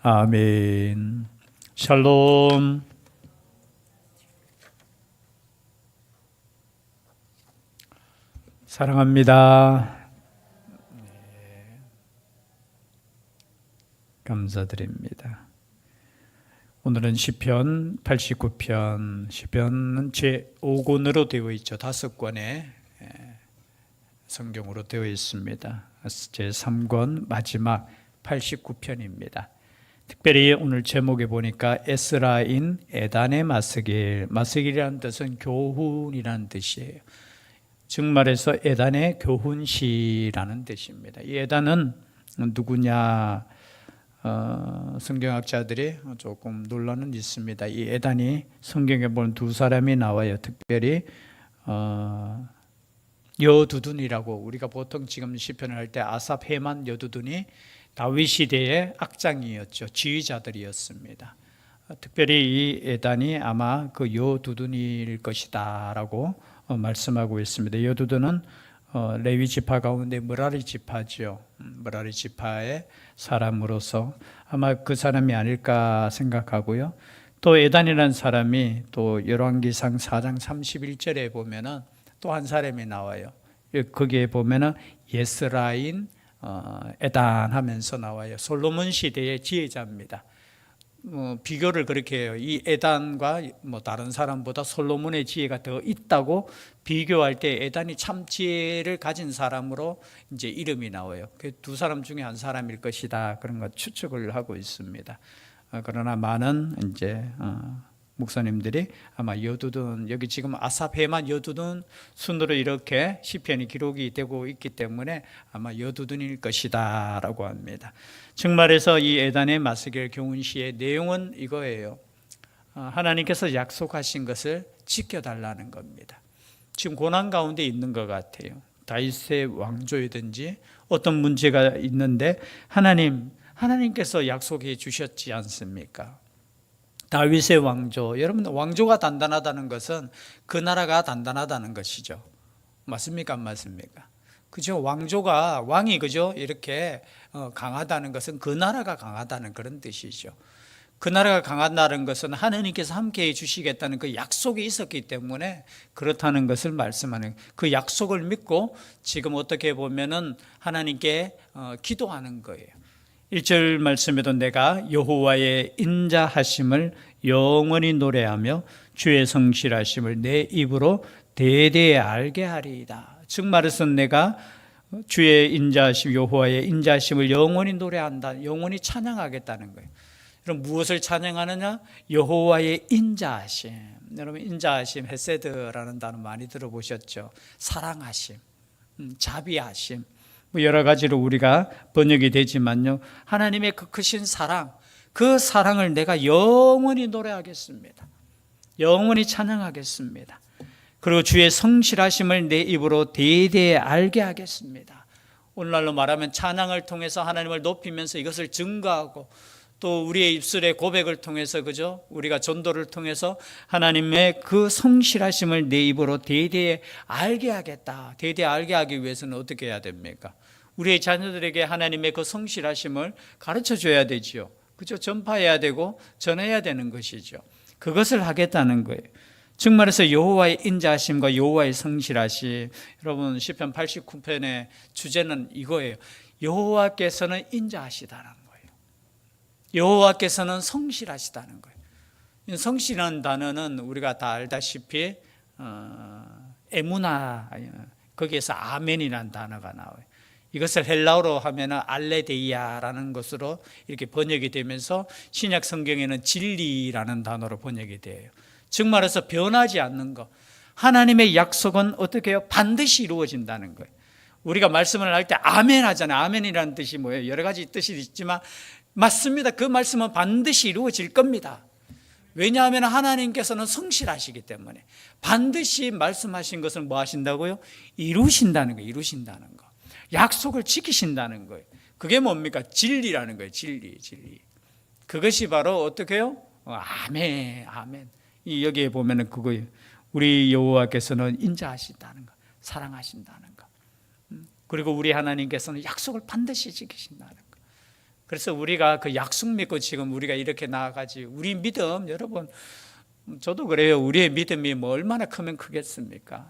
아멘. 샬롬. 사랑합니다. 감사드립니다. 오늘은 시편 89편, 시편은 제5권으로 되어 있죠. 5권의 성경으로 되어 있습니다. 제3권 마지막 89편입니다. 특별히 오늘 제목에 보니까 에스라인 에단의 마스길, 마스길이라는 뜻은 교훈이라는 뜻이에요. 즉 말해서 에단의 교훈시라는 뜻입니다. 이 에단은 누구냐? 성경학자들이 조금 논란은 있습니다. 이 에단이 성경에 보면 두 사람이 나와요. 특별히 여두둔이라고, 우리가 보통 지금 시편을 할 때 아삽, 헤만, 여두둔이 다윗 시대의 악장이었죠. 지휘자들이었습니다. 특별히 이 에단이 아마 그 여두둔일 것이다 라고 말씀하고 있습니다. 여두둔은 레위 지파 가운데 므라리 지파죠. 므라리 지파의 사람으로서 아마 그 사람이 아닐까 생각하고요. 또 에단이라는 사람이 또 열왕기상 4장 31절에 보면은 또 한 사람이 나와요. 거기에 보면은 예스라인 에단 하면서 나와요. 솔로몬 시대의 지혜자입니다. 비교를 그렇게 해요. 이 에단과 다른 사람보다 솔로몬의 지혜가 더 있다고 비교할 때 에단이 참 지혜를 가진 사람으로 이제 이름이 나와요. 그 두 사람 중에 한 사람일 것이다, 그런 것 추측을 하고 있습니다. 그러나 많은 이제 목사님들이 아마 여두둔, 여기 지금 아삽, 헤만, 여두둔 순으로 이렇게 시편이 기록이 되고 있기 때문에 아마 여두둔일 것이다 라고 합니다. 즉 말해서 이 에단의 마스길 교훈시의 내용은 이거예요. 하나님께서 약속하신 것을 지켜달라는 겁니다. 지금 고난 가운데 있는 것 같아요. 다윗의 왕조이든지 어떤 문제가 있는데 하나님께서 약속해 주셨지 않습니까? 다윗의 왕조, 여러분 왕조가 단단하다는 것은 그 나라가 단단하다는 것이죠. 맞습니까? 안 맞습니까? 그죠? 왕조가, 왕이 그죠? 이렇게 강하다는 것은 그 나라가 강하다는 그런 뜻이죠. 그 나라가 강하다는 것은 하나님께서 함께해 주시겠다는 그 약속이 있었기 때문에 그렇다는 것을 말씀하는, 그 약속을 믿고 지금 어떻게 보면은 하나님께 기도하는 거예요. 1절 말씀에도 내가 여호와의 인자하심을 영원히 노래하며 주의 성실하심을 내 입으로 대대에 알게 하리이다. 즉 말해서 내가 주의 인자하심, 여호와의 인자하심을 영원히 노래한다, 영원히 찬양하겠다는 거예요. 그럼 무엇을 찬양하느냐? 여호와의 인자하심. 여러분 인자하심, 헤세드라는 단어 많이 들어보셨죠? 사랑하심, 자비하심, 여러 가지로 우리가 번역이 되지만요, 하나님의 그 크신 사랑, 그 사랑을 내가 영원히 노래하겠습니다. 영원히 찬양하겠습니다. 그리고 주의 성실하심을 내 입으로 대대에 알게 하겠습니다. 오늘날로 말하면 찬양을 통해서 하나님을 높이면서 이것을 증거하고, 또 우리의 입술의 고백을 통해서, 그죠? 우리가 전도를 통해서 하나님의 그 성실하심을 내 입으로 대대에 알게 하겠다. 대대에 알게 하기 위해서는 어떻게 해야 됩니까? 우리의 자녀들에게 하나님의 그 성실하심을 가르쳐 줘야 되지요. 그죠? 전파해야 되고 전해야 되는 것이죠. 그것을 하겠다는 거예요. 즉 말해서 여호와의 인자하심과 여호와의 성실하심. 여러분 시편 89편의 주제는 이거예요. 여호와께서는 인자하시다는 거예요. 여호와께서는 성실하시다는 거예요. 성실한 단어는 우리가 다 알다시피 에무나, 거기에서 아멘이라는 단어가 나와요. 이것을 헬라어로 하면 알레데이아라는 것으로 이렇게 번역이 되면서 신약 성경에는 진리라는 단어로 번역이 돼요. 즉 말해서 변하지 않는 것. 하나님의 약속은 어떻게 해요? 반드시 이루어진다는 거예요. 우리가 말씀을 할 때 아멘 하잖아요. 아멘이라는 뜻이 뭐예요? 여러 가지 뜻이 있지만 맞습니다. 그 말씀은 반드시 이루어질 겁니다. 왜냐하면 하나님께서는 성실하시기 때문에 반드시 말씀하신 것을 뭐 하신다고요? 이루신다는 거예요. 이루신다는 거. 약속을 지키신다는 거예요. 그게 뭡니까? 진리라는 거예요. 진리. 그것이 바로 어떻게 해요? 아멘. 여기에 보면은 그거예요. 우리 여호와께서는 인자하신다는 거, 사랑하신다는 거. 그리고 우리 하나님께서는 약속을 반드시 지키신다는 거. 그래서 우리가 그 약속 믿고 지금 우리가 이렇게 나아가지. 우리 믿음, 여러분, 저도 그래요. 우리의 믿음이 뭐 얼마나 크면 크겠습니까?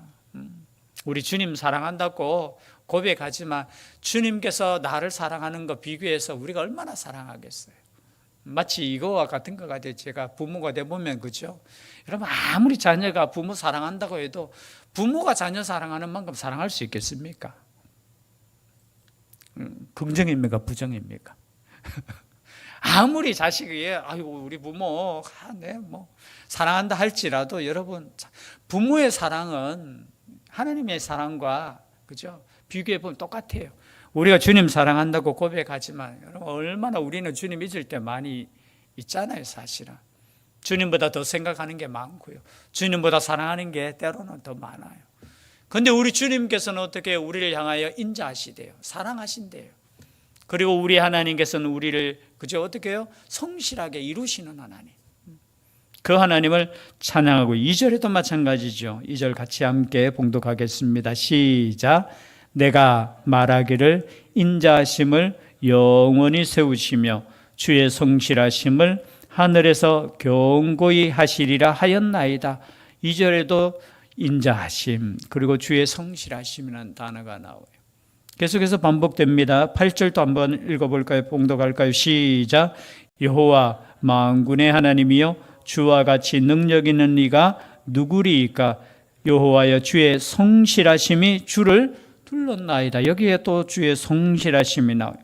우리 주님 사랑한다고 고백하지만 주님께서 나를 사랑하는 거 비교해서 우리가 얼마나 사랑하겠어요? 마치 이거와 같은 것 같아요. 제가 부모가 돼보면, 그죠? 여러분, 아무리 자녀가 부모 사랑한다고 해도 부모가 자녀 사랑하는 만큼 사랑할 수 있겠습니까? 긍정입니까? 부정입니까? 아무리 자식이, 아이고, 우리 부모, 사랑한다 할지라도 여러분, 부모의 사랑은 하나님의 사랑과, 그죠? 비교해보면 똑같아요. 우리가 주님 사랑한다고 고백하지만 여러분, 얼마나 우리는 주님 잊을 때 많이 있잖아요. 사실은 주님보다 더 생각하는 게 많고요, 주님보다 사랑하는 게 때로는 더 많아요. 그런데 우리 주님께서는 어떻게 우리를 향하여 인자하시대요? 사랑하신대요. 그리고 우리 하나님께서는 우리를 그저 어떻게 해요? 성실하게 이루시는 하나님. 그 하나님을 찬양하고 2절에도 마찬가지죠. 2절 같이 함께 봉독하겠습니다. 시작. 내가 말하기를 인자하심을 영원히 세우시며 주의 성실하심을 하늘에서 경고히 하시리라 하였나이다. 2절에도 인자하심 그리고 주의 성실하심이라는 단어가 나와요. 계속해서 반복됩니다. 8절도 한번 읽어볼까요? 봉독할까요? 시작. 여호와 만군의 하나님이여 주와 같이 능력 있는 이가 누구리이까? 여호와여 주의 성실하심이 주를 둘렀나이다. 여기에 또 주의 성실하심이 나와요.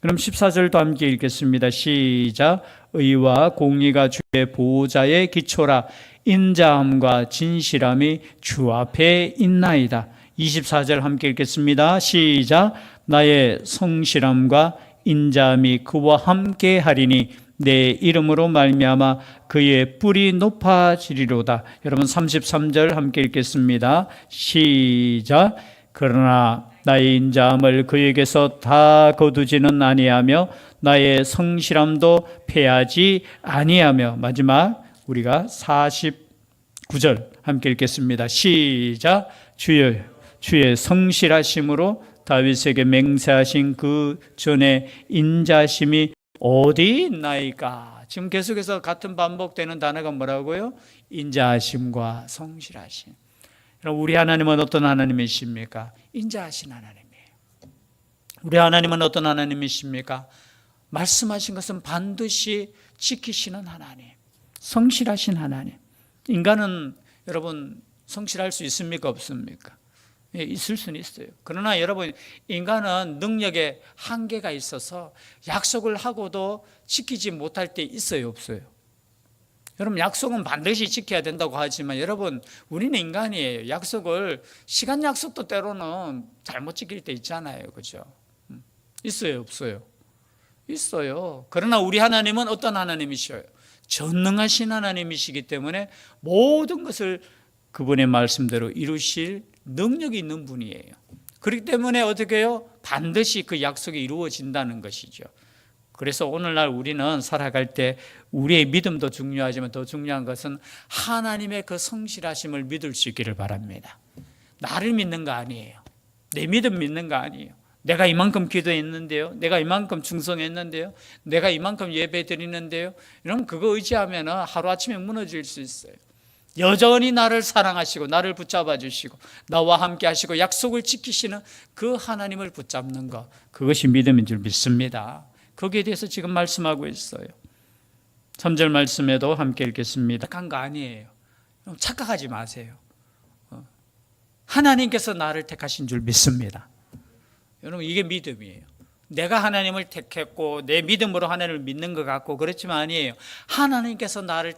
그럼 14절도 함께 읽겠습니다. 시작. 의와 공의가 주의 보호자의 기초라. 인자함과 진실함이 주 앞에 있나이다. 24절 함께 읽겠습니다. 시작. 나의 성실함과 인자함이 그와 함께 하리니 내 이름으로 말미암아 그의 뿔이 높아지리로다. 여러분 33절 함께 읽겠습니다. 시작. 그러나 나의 인자함을 그에게서 다 거두지는 아니하며 나의 성실함도 패하지 아니하며. 마지막 우리가 49절 함께 읽겠습니다. 시작. 주의 성실하심으로 다윗에게 맹세하신 그 전에 인자심이 어디 있나이까? 지금 계속해서 같은 반복되는 단어가 뭐라고요? 인자하심과 성실하심. 우리 하나님은 어떤 하나님이십니까? 인자하신 하나님이에요. 우리 하나님은 어떤 하나님이십니까? 말씀하신 것은 반드시 지키시는 하나님, 성실하신 하나님. 인간은 여러분 성실할 수 있습니까? 없습니까? 예, 있을 수는 있어요. 그러나 여러분, 인간은 능력에 한계가 있어서 약속을 하고도 지키지 못할 때 있어요, 없어요? 여러분, 약속은 반드시 지켜야 된다고 하지만 여러분, 우리는 인간이에요. 약속을, 시간 약속도 때로는 잘못 지킬 때 있잖아요. 그죠? 있어요, 없어요? 있어요. 그러나 우리 하나님은 어떤 하나님이셔요? 전능하신 하나님이시기 때문에 모든 것을 그분의 말씀대로 이루실 능력이 있는 분이에요. 그렇기 때문에 어떻게 해요? 반드시 그 약속이 이루어진다는 것이죠. 그래서 오늘날 우리는 살아갈 때 우리의 믿음도 중요하지만 더 중요한 것은 하나님의 그 성실하심을 믿을 수 있기를 바랍니다. 나를 믿는 거 아니에요. 내 믿음 믿는 거 아니에요. 내가 이만큼 기도했는데요, 내가 이만큼 충성했는데요, 내가 이만큼 예배 드리는데요, 이러면 그거 의지하면 하루아침에 무너질 수 있어요. 여전히 나를 사랑하시고 나를 붙잡아 주시고 나와 함께 하시고 약속을 지키시는 그 하나님을 붙잡는 것, 그것이 믿음인 줄 믿습니다. 거기에 대해서 지금 말씀하고 있어요. 3절 말씀에도 함께 읽겠습니다. 착한 거 아니에요. 착각하지 마세요. 하나님께서 나를 택하신 줄 믿습니다. 여러분, 이게 믿음이에요. 내가 하나님을 택했고 내 믿음으로 하나님을 믿는 것 같고 그렇지만 아니에요. 하나님께서 나를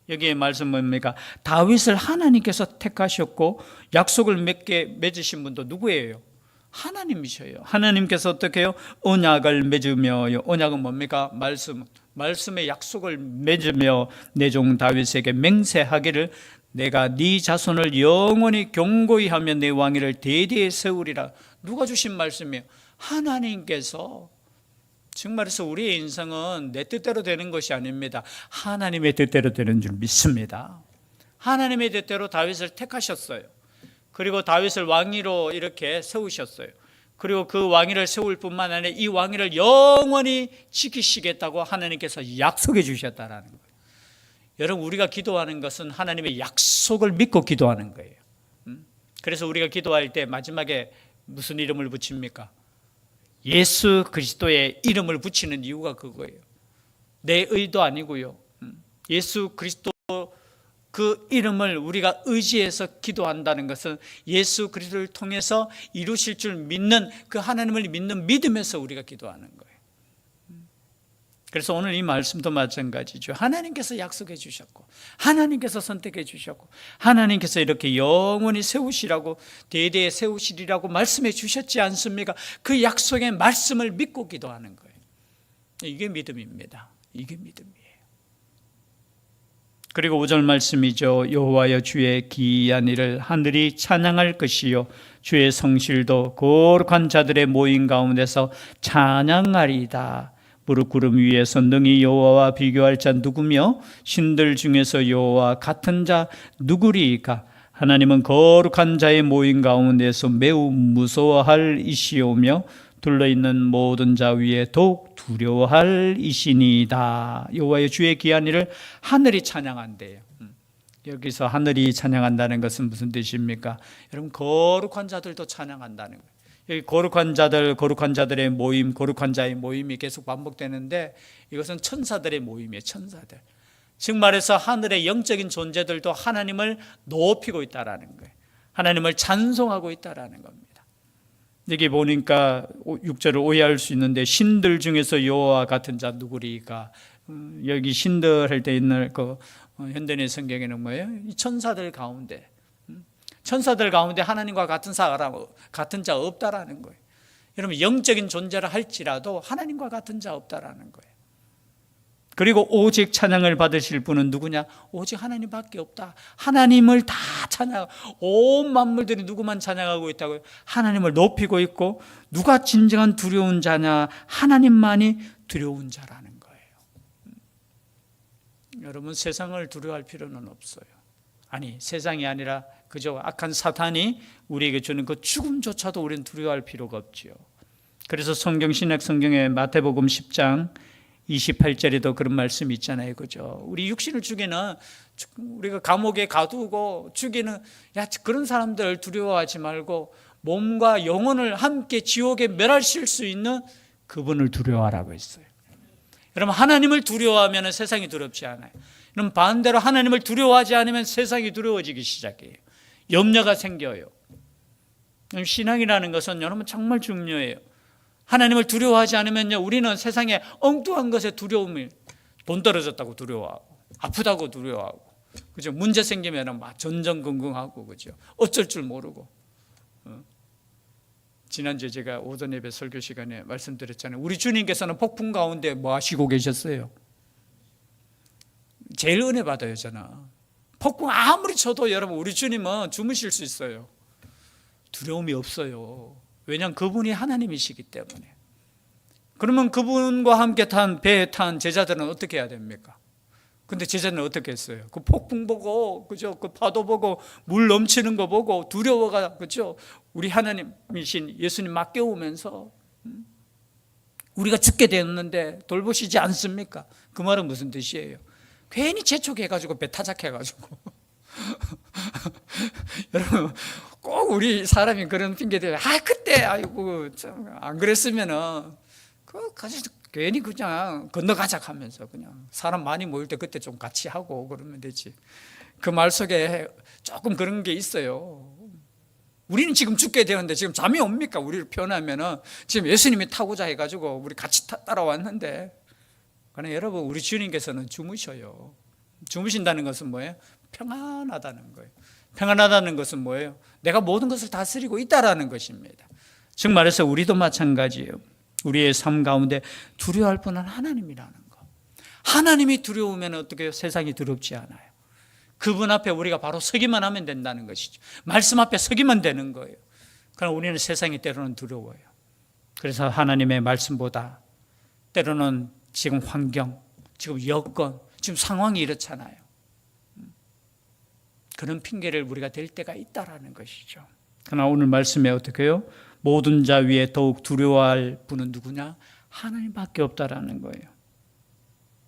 여기에 말씀 뭡니까? 다윗을 하나님께서 택하셨고 약속을 맺으신 분도 누구예요? 하나님이셔요. 하나님께서 어떻게 해요? 언약을 맺으며요. 언약은 뭡니까? 말씀의 약속을 맺으며 내 종 다윗에게 맹세하기를 내가 네 자손을 영원히 경고히 하며 내 왕위를 대대에 세우리라. 누가 주신 말씀이에요? 하나님께서. 정말해서 우리의 인생은 내 뜻대로 되는 것이 아닙니다. 하나님의 뜻대로 되는 줄 믿습니다. 하나님의 뜻대로 다윗을 택하셨어요. 그리고 다윗을 왕위로 이렇게 세우셨어요. 그리고 그 왕위를 세울 뿐만 아니라 이 왕위를 영원히 지키시겠다고 하나님께서 약속해 주셨다라는 거예요. 여러분, 우리가 기도하는 것은 하나님의 약속을 믿고 기도하는 거예요. 그래서 우리가 기도할 때 마지막에 무슨 이름을 붙입니까? 예수 그리스도의 이름을 붙이는 이유가 그거예요. 내 의도 아니고요. 예수 그리스도 그 이름을 우리가 의지해서 기도한다는 것은 예수 그리스도를 통해서 이루실 줄 믿는, 그 하나님을 믿는 믿음에서 우리가 기도하는 거예요. 그래서 오늘 이 말씀도 마찬가지죠. 하나님께서 약속해 주셨고, 하나님께서 선택해 주셨고, 하나님께서 이렇게 영원히 세우시라고, 대대에 세우시리라고 말씀해 주셨지 않습니까? 그 약속의 말씀을 믿고 기도하는 거예요. 이게 믿음입니다. 이게 믿음이에요. 그리고 5절 말씀이죠. 여호와여, 주의 기이한 일을 하늘이 찬양할 것이요 주의 성실도 거룩한 자들의 모임 가운데서 찬양하리이다. 무릇 구름 위에서 능히 여호와와 비교할 자 누구며 신들 중에서 여호와와 같은 자 누구리이까? 하나님은 거룩한 자의 모임 가운데서 매우 무서워할 이시오며 둘러있는 모든 자 위에 더욱 두려워할 이시니이다. 여호와의 주의 귀한 일을 하늘이 찬양한대요. 여기서 하늘이 찬양한다는 것은 무슨 뜻입니까? 여러분, 거룩한 자들도 찬양한다는 거예요. 여기 거룩한 자들, 거룩한 자들의 모임, 거룩한 자의 모임이 계속 반복되는데, 이것은 천사들의 모임이에요. 천사들. 즉 말해서 하늘의 영적인 존재들도 하나님을 높이고 있다라는 거예요. 하나님을 찬송하고 있다라는 겁니다. 여기 보니까 6절을 오해할 수 있는데, 신들 중에서 여호와 같은 자 누구리까? 여기 신들 할 때 있는 그 현대의 성경에는 뭐예요? 이 천사들 가운데, 천사들 가운데 하나님과 같은 사람, 같은 자 없다라는 거예요. 여러분, 영적인 존재를 할지라도 하나님과 같은 자 없다라는 거예요. 그리고 오직 찬양을 받으실 분은 누구냐? 오직 하나님밖에 없다. 하나님을 다 찬양, 온 만물들이 누구만 찬양하고 있다고요? 하나님을 높이고 있고, 누가 진정한 두려운 자냐? 하나님만이 두려운 자라는 거예요. 여러분, 세상을 두려워할 필요는 없어요. 아니, 세상이 아니라 그저 악한 사탄이 우리에게 주는 그 죽음조차도 우리는 두려워할 필요가 없지요. 그래서 성경에 마태복음 10장 28절에도 그런 말씀이 있잖아요. 그죠? 우리 육신을 죽이는, 우리가 감옥에 가두고 죽이는, 그런 사람들 두려워하지 말고 몸과 영혼을 함께 지옥에 멸하실 수 있는 그분을 두려워하라고 했어요. 여러분, 하나님을 두려워하면 세상이 두렵지 않아요. 그럼 반대로 하나님을 두려워하지 않으면 세상이 두려워지기 시작해요. 염려가 생겨요. 신앙이라는 것은 여러분 정말 중요해요. 하나님을 두려워하지 않으면요, 우리는 세상에 엉뚱한 것에 두려움을, 돈 떨어졌다고 두려워하고, 아프다고 두려워하고, 그죠? 문제 생기면 막 전전긍긍하고, 그죠? 어쩔 줄 모르고. 지난주에 제가 오전 예배 설교 시간에 말씀드렸잖아요. 우리 주님께서는 폭풍 가운데 뭐 하시고 계셨어요? 제일 은혜 받아요, 저는. 폭풍 아무리 쳐도 여러분, 우리 주님은 주무실 수 있어요. 두려움이 없어요. 왜냐하면 그분이 하나님이시기 때문에. 그러면 그분과 함께 배에 탄 제자들은 어떻게 해야 됩니까? 근데 제자들은 어떻게 했어요? 그 폭풍 보고, 그죠? 그 파도 보고, 물 넘치는 거 보고, 두려워가, 그죠? 우리 하나님이신 예수님 맡겨오면서, 우리가 죽게 되었는데 돌보시지 않습니까? 그 말은 무슨 뜻이에요? 괜히 재촉해가지고 배 타작해가지고. 여러분, 꼭 우리 사람이 그런 핑계대요. 그때, 아이고, 안 그랬으면은, 괜히 그냥 건너가자 하면서 그냥 사람 많이 모일 때 그때 좀 같이 하고 그러면 되지. 그 말 속에 조금 그런 게 있어요. 우리는 지금 죽게 되는데 지금 잠이 옵니까? 우리를 표현하면은 지금 예수님이 타고자 해가지고 우리 같이 따라왔는데, 그러나 여러분, 우리 주님께서는 주무셔요. 주무신다는 것은 뭐예요? 평안하다는 거예요. 평안하다는 것은 뭐예요? 내가 모든 것을 다스리고 있다라는 것입니다. 즉 말해서 우리도 마찬가지예요. 우리의 삶 가운데 두려워할 분은 하나님이라는 거. 하나님이 두려우면 어떻게 해요? 세상이 두렵지 않아요. 그분 앞에 우리가 바로 서기만 하면 된다는 것이죠. 말씀 앞에 서기만 되는 거예요. 그러나 우리는 세상이 때로는 두려워요. 그래서 하나님의 말씀보다 때로는 지금 환경, 지금 여건, 지금 상황이 이렇잖아요. 그런 핑계를 우리가 댈 때가 있다라는 것이죠. 그러나 오늘 말씀에 어떻게 해요? 모든 자 위에 더욱 두려워할 분은 누구냐? 하나님밖에 없다라는 거예요.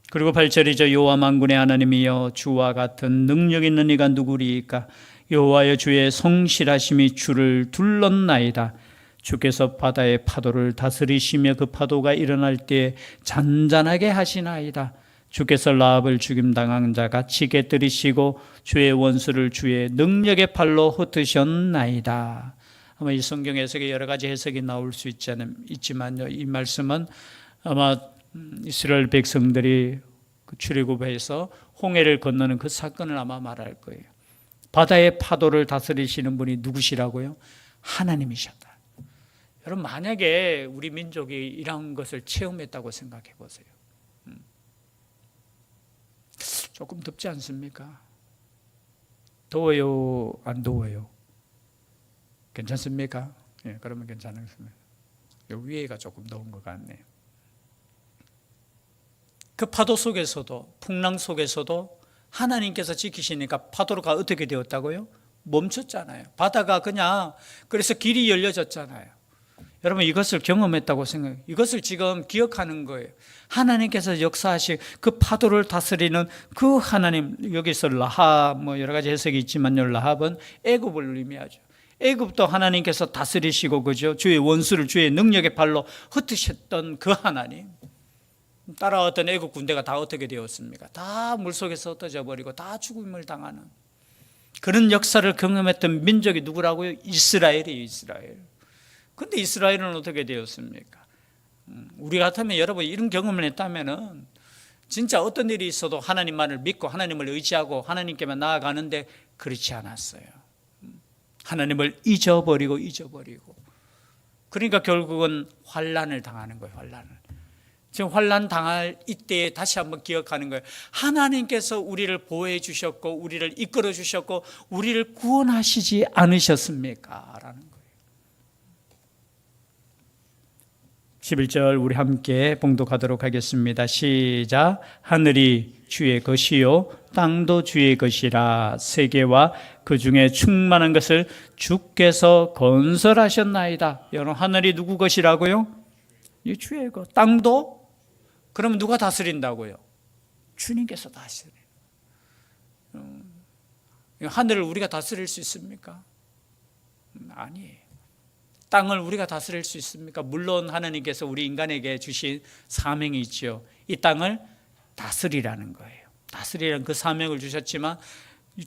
그리고 8절이죠. 여호와 만군의 하나님이여 주와 같은 능력 있는 이가 누구리이까? 여호와여 주의 성실하심이 주를 둘렀나이다. 주께서 바다의 파도를 다스리시며 그 파도가 일어날 때 잔잔하게 하시나이다. 주께서 라합을 죽임당한 자 같이 깨뜨리시고 주의 원수를 주의 능력의 팔로 흩으셨나이다. 아마 이 성경 해석에 여러 가지 해석이 나올 수 있지만요, 이 말씀은 아마 이스라엘 백성들이 출애굽해서 홍해를 건너는 그 사건을 아마 말할 거예요. 바다의 파도를 다스리시는 분이 누구시라고요? 하나님이셨다. 여러분, 만약에 우리 민족이 이런 것을 체험했다고 생각해 보세요. 조금 덥지 않습니까? 더워요? 안 더워요? 괜찮습니까? 예, 그러면 괜찮습니다. 위에가 조금 더운 것 같네요. 그 파도 속에서도, 풍랑 속에서도 하나님께서 지키시니까 파도가 어떻게 되었다고요? 멈췄잖아요. 바다가 그냥, 그래서 길이 열려졌잖아요. 여러분, 이것을 경험했다고 생각해요. 이것을 지금 기억하는 거예요. 하나님께서 역사하신 그 파도를 다스리는 그 하나님, 여기서 라합, 여러 가지 해석이 있지만요, 라합은 애굽을 의미하죠. 애굽도 하나님께서 다스리시고, 그죠? 주의 원수를 주의 능력의 발로 흩으셨던 그 하나님. 따라왔던 애국 군대가 다 어떻게 되었습니까? 다 물속에서 흩어져 버리고 다 죽음을 당하는 그런 역사를 경험했던 민족이 누구라고요? 이스라엘이에요. 이스라엘. 근데 이스라엘은 어떻게 되었습니까? 우리 같으면 여러분 이런 경험을 했다면은 진짜 어떤 일이 있어도 하나님만을 믿고 하나님을 의지하고 하나님께만 나아가는데 그렇지 않았어요. 하나님을 잊어버리고 그러니까 결국은 환난을 당하는 거예요. 환난을. 지금 환난 당할 이때에 다시 한번 기억하는 거예요. 하나님께서 우리를 보호해 주셨고 우리를 이끌어 주셨고 우리를 구원하시지 않으셨습니까? 라는 거예요. 11절 우리 함께 봉독하도록 하겠습니다. 시작. 하늘이 주의 것이요 땅도 주의 것이라. 세계와 그 중에 충만한 것을 주께서 건설하셨나이다. 여러분, 하늘이 누구 것이라고요? 이 주의 것. 땅도? 그러면 누가 다스린다고요? 주님께서 다스려요. 하늘을 우리가 다스릴 수 있습니까? 아니에요. 땅을 우리가 다스릴 수 있습니까? 물론 하나님께서 우리 인간에게 주신 사명이 있죠. 이 땅을 다스리라는 거예요. 다스리라는 그 사명을 주셨지만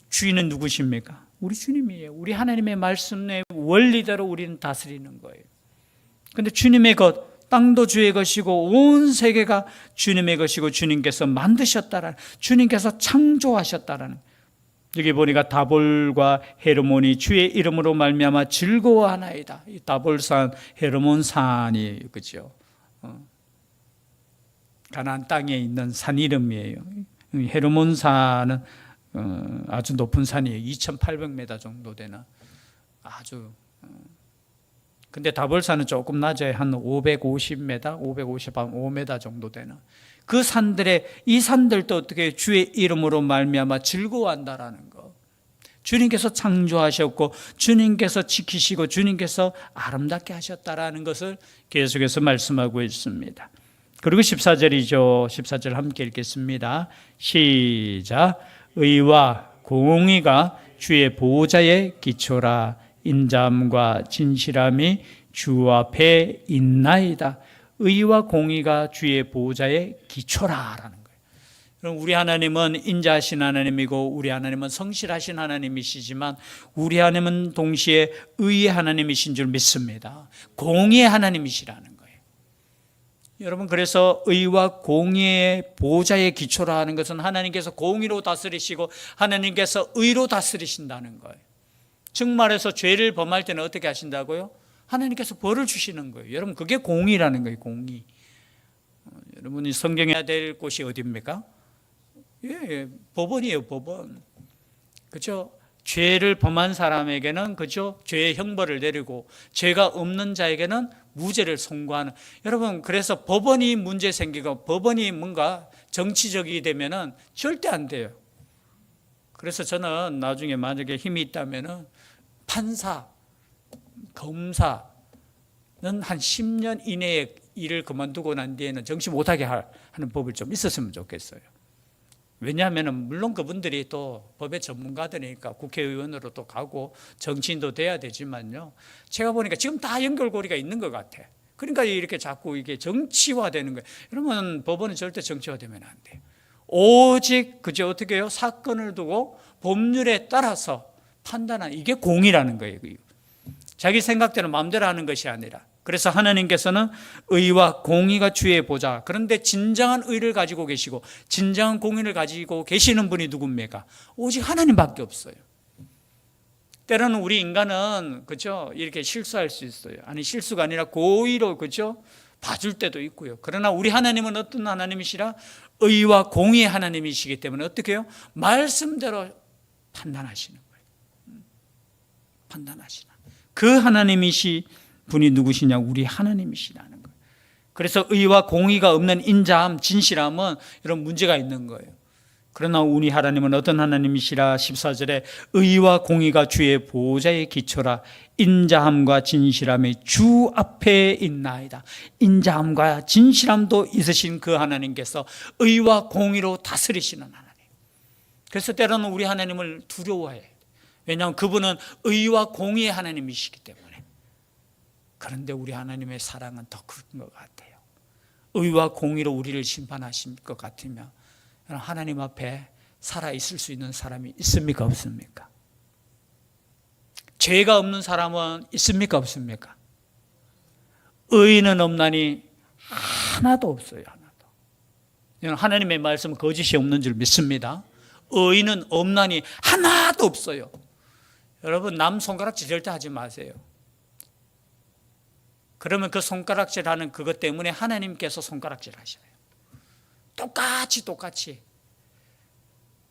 주인은 누구십니까? 우리 주님이에요. 우리 하나님의 말씀의 원리대로 우리는 다스리는 거예요. 그런데 주님의 것, 땅도 주의 것이고 온 세계가 주님의 것이고 주님께서 만드셨다라는, 주님께서 창조하셨다라는. 여기 보니까 다볼과 헤르몬이 주의 이름으로 말미암아 즐거워하나이다. 이 다볼산, 헤르몬산이 그죠? 가나안 땅에 있는 산 이름이에요. 헤르몬산은 아주 높은 산이에요. 2,800m 정도 되는 아주. 근데 다볼산은 조금 낮아요. 한 550m, 555m 정도 되는 그 산들의, 이 산들도 어떻게 주의 이름으로 말미암아 즐거워한다라는 거. 주님께서 창조하셨고 주님께서 지키시고 주님께서 아름답게 하셨다라는 것을 계속해서 말씀하고 있습니다. 그리고 14절이죠. 14절 함께 읽겠습니다. 시작. 의와 공의가 주의 보호자의 기초라. 인자함과 진실함이 주 앞에 있나이다. 의와 공의가 주의 보호자의 기초라라는 거예요. 그럼 우리 하나님은 인자하신 하나님이고 우리 하나님은 성실하신 하나님이시지만 우리 하나님은 동시에 의의 하나님이신 줄 믿습니다. 공의의 하나님이시라는 거예요. 여러분, 그래서 의와 공의의 보호자의 기초라 하는 것은 하나님께서 공의로 다스리시고 하나님께서 의로 다스리신다는 거예요. 즉 말해서 죄를 범할 때는 어떻게 하신다고요? 하나님께서 벌을 주시는 거예요. 여러분, 그게 공의라는 거예요. 공의. 여러분이 성경에 해야 될 곳이 어디입니까? 예, 법원이에요. 법원. 그렇죠? 죄를 범한 사람에게는 그죠? 죄의 형벌을 내리고 죄가 없는 자에게는 무죄를 선고하는. 여러분, 그래서 법원이 문제 생기고 법원이 뭔가 정치적이 되면은 절대 안 돼요. 그래서 저는 나중에 만약에 힘이 있다면은 판사, 검사, 한 10년 이내에 일을 그만두고 난 뒤에는 정치 못하게 하는 법을 좀 있었으면 좋겠어요. 왜냐하면 물론 그분들이 또 법의 전문가들이니까 국회의원으로 또 가고 정치인도 돼야 되지만요, 제가 보니까 지금 다 연결고리가 있는 것 같아. 그러니까 이렇게 자꾸 이게 정치화되는 거예요. 여러분, 법원은 절대 정치화되면 안 돼요. 오직 그저 어떻게 해요? 사건을 두고 법률에 따라서 판단하는, 이게 공이라는 거예요. 자기 생각대로 마음대로 하는 것이 아니라. 그래서 하나님께서는 의와 공의가 주의 보좌. 그런데 진정한 의를 가지고 계시고 진정한 공의를 가지고 계시는 분이 누굽니까? 오직 하나님밖에 없어요. 때로는 우리 인간은 그죠, 이렇게 실수할 수 있어요. 아니, 실수가 아니라 고의로 그죠, 봐줄 때도 있고요. 그러나 우리 하나님은 어떤 하나님이시라? 의와 공의의 하나님이시기 때문에 어떻게 해요? 말씀대로 판단하시는 거예요. 판단하시나. 그 하나님이시 분이 누구시냐? 우리 하나님이시라는 거예요. 그래서 의와 공의가 없는 인자함, 진실함은 이런 문제가 있는 거예요. 그러나 우리 하나님은 어떤 하나님이시라? 14절에 의와 공의가 주의 보좌의 기초라. 인자함과 진실함이 주 앞에 있나이다. 인자함과 진실함도 있으신 그 하나님께서 의와 공의로 다스리시는 하나님. 그래서 때로는 우리 하나님을 두려워해요. 왜냐하면 그분은 의와 공의의 하나님이시기 때문에. 그런데 우리 하나님의 사랑은 더 큰 것 같아요. 의와 공의로 우리를 심판하실 것 같으면 하나님 앞에 살아있을 수 있는 사람이 있습니까? 없습니까? 죄가 없는 사람은 있습니까? 없습니까? 의인은 없나니 하나도 없어요. 하나도. 하나님의 말씀은 거짓이 없는 줄 믿습니다. 의인은 없나니 하나도 없어요. 여러분, 남 손가락질 절대 하지 마세요. 그러면 그 손가락질 하는 그것 때문에 하나님께서 손가락질 하셔요. 똑같이.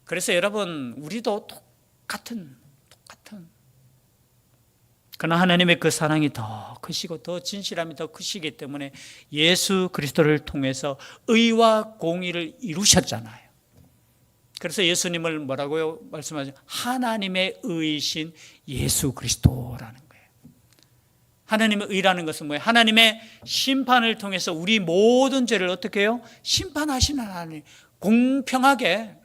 그래서 여러분, 우리도 똑같은. 그러나 하나님의 그 사랑이 더 크시고 더 진실함이 더 크시기 때문에 예수 그리스도를 통해서 의와 공의를 이루셨잖아요. 그래서 예수님을 뭐라고요? 말씀하죠? 하나님의 의이신 예수 그리스도라는 거예요. 하나님의 의라는 것은 뭐예요? 하나님의 심판을 통해서 우리 모든 죄를 어떻게 해요? 심판하시는 하나님. 공평하게.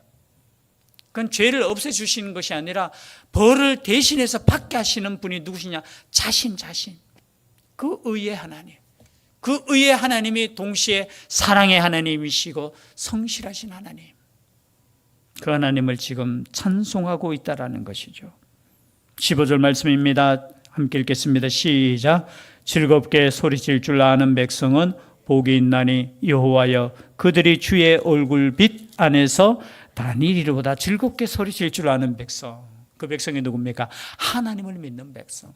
그건 죄를 없애주시는 것이 아니라 벌을 대신해서 받게 하시는 분이 누구시냐? 자신. 그 의의 하나님. 그 의의 하나님이 동시에 사랑의 하나님이시고 성실하신 하나님. 그 하나님을 지금 찬송하고 있다라는 것이죠. 15절 말씀입니다. 함께 읽겠습니다. 시작. 즐겁게 소리칠 줄 아는 백성은 복이 있나니 여호와여 그들이 주의 얼굴빛 안에서 다니리로다. 즐겁게 소리칠 줄 아는 백성. 그 백성이 누굽니까? 하나님을 믿는 백성.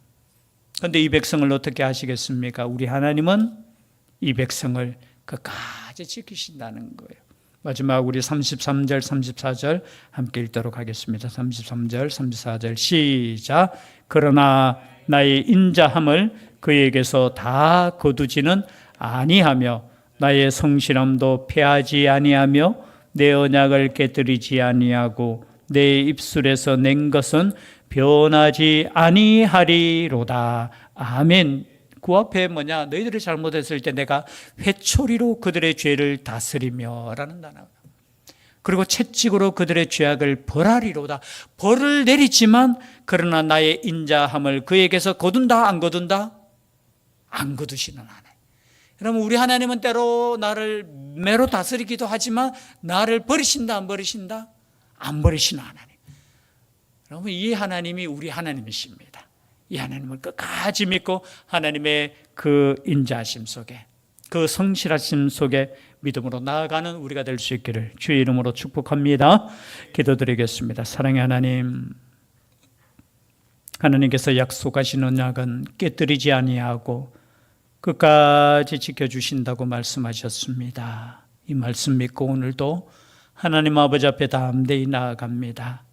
그런데 이 백성을 어떻게 하시겠습니까? 우리 하나님은 이 백성을 끝까지 지키신다는 거예요. 마지막 우리 33절 34절 함께 읽도록 하겠습니다. 33절 34절 시작. 그러나 나의 인자함을 그에게서 다 거두지는 아니하며 나의 성실함도 패하지 아니하며 내 언약을 깨뜨리지 아니하고 내 입술에서 낸 것은 변하지 아니하리로다. 아멘. 그 앞에 뭐냐? 너희들이 잘못했을 때 내가 회초리로 그들의 죄를 다스리며 라는 단어. 그리고 채찍으로 그들의 죄악을 벌하리로다. 벌을 내리지만 그러나 나의 인자함을 그에게서 거둔다 안 거둔다? 안 거두시는 하나님. 여러분, 우리 하나님은 때로 나를 매로 다스리기도 하지만 나를 버리신다 안 버리신다? 안 버리시는 하나님. 여러분, 이 하나님이 우리 하나님이십니다. 이 하나님을 끝까지 믿고 하나님의 그 인자하심 속에, 그 성실하심 속에 믿음으로 나아가는 우리가 될 수 있기를 주의 이름으로 축복합니다. 기도드리겠습니다. 사랑의 하나님, 하나님께서 약속하신 언약은 깨뜨리지 아니하고 끝까지 지켜주신다고 말씀하셨습니다. 이 말씀 믿고 오늘도 하나님 아버지 앞에 담대히 나아갑니다.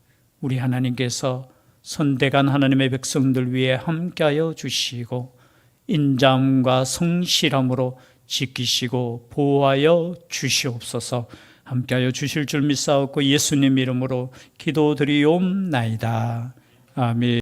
우리 하나님께서 선대간 하나님의 백성들 위해 함께하여 주시고 인자함과 성실함으로 지키시고 보호하여 주시옵소서. 함께하여 주실 줄 믿사옵고 예수님 이름으로 기도드리옵나이다. 아멘.